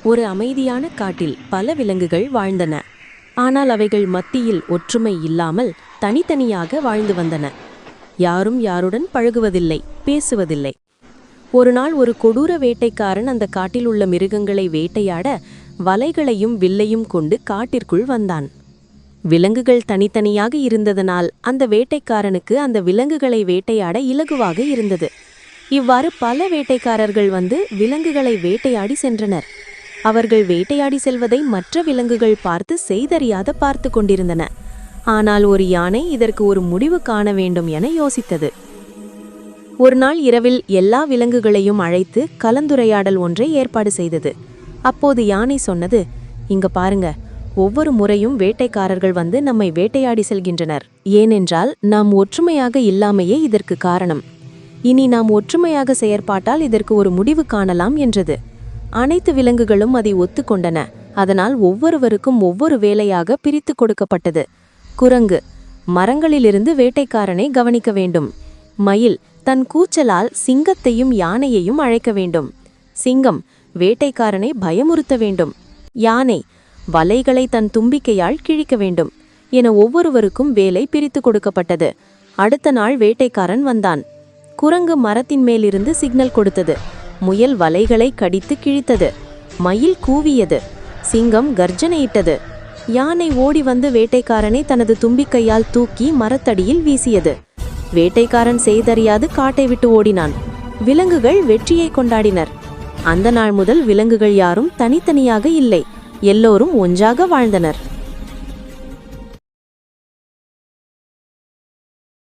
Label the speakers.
Speaker 1: ஒரு அமைதியான காட்டில் பல விலங்குகள் வாழ்ந்தன. ஆனால் அவைகள் மத்தியில் ஒற்றுமை இல்லாமல் தனித்தனியாக வாழ்ந்து வந்தன. யாரும் யாருடன் பழகுவதில்லை, பேசுவதில்லை. ஒரு நாள் ஒரு கொடூர வேட்டைக்காரன் அந்த காட்டில் உள்ள மிருகங்களை வேட்டையாட வலைகளையும் வில்லையும் கொண்டு காட்டிற்குள் வந்தான். விலங்குகள் தனித்தனியாக இருந்ததனால் அந்த வேட்டைக்காரனுக்கு அந்த விலங்குகளை வேட்டையாட இலகுவாக இருந்தது. இவ்வாறு பல வேட்டைக்காரர்கள் வந்து விலங்குகளை வேட்டையாடி சென்றனர். அவர்கள் வேட்டையாடி செல்வதை மற்ற விலங்குகள் பார்த்து செய்தறியாத பார்த்து கொண்டிருந்தன. ஆனால் ஒரு யானை இதற்கு ஒரு முடிவு காண வேண்டும் என யோசித்தது. ஒரு நாள் இரவில் எல்லா விலங்குகளையும் அழைத்து கலந்துரையாடல் ஒன்றை ஏற்பாடு செய்தது. அப்போது யானை சொன்னது, இங்க பாருங்க, ஒவ்வொரு முறையும் வேட்டைக்காரர்கள் வந்து நம்மை வேட்டையாடி செல்கின்றனர். ஏனென்றால் நாம் ஒற்றுமையாக இல்லாமையே இதற்கு காரணம். இனி நாம் ஒற்றுமையாக செயற்பாட்டால் இதற்கு ஒரு முடிவு காணலாம் என்றது. அனைத்து விலங்குகளும் அதை ஒத்துக்கொண்டன. அதனால் ஒவ்வொருவருக்கும் ஒவ்வொரு வேலையாக பிரித்து கொடுக்கப்பட்டது. குரங்கு மரங்களிலிருந்து வேட்டைக்காரனை கவனிக்க வேண்டும். மயில் தன் கூச்சலால் சிங்கத்தையும் யானையையும் அழைக்க வேண்டும். சிங்கம் வேட்டைக்காரனை பயமுறுத்த வேண்டும். யானை வலைகளை தன் தும்பிக்கையால் கிழிக்க வேண்டும் என ஒவ்வொருவருக்கும் வேலை பிரித்து கொடுக்கப்பட்டது. அடுத்த நாள் வேட்டைக்காரன் வந்தான். குரங்கு மரத்தின் மேலிருந்து சிக்னல் கொடுத்தது. முயல் வலைகளை கடித்து கிழித்தது. மயில் கூவியது. சிங்கம் கர்ஜனையிட்டது. யானை ஓடி வந்து வேட்டைக்காரனை தனது தும்பிக்கையால் தூக்கி மரத்தடியில் வீசியது. வேட்டைக்காரன் செய்தறியாது காட்டை விட்டு ஓடினான். விலங்குகள் வெற்றியை கொண்டாடினர். அந்த நாள் முதல் விலங்குகள் யாரும் தனித்தனியாக இல்லை, எல்லோரும் ஒன்றாக வாழ்ந்தனர்.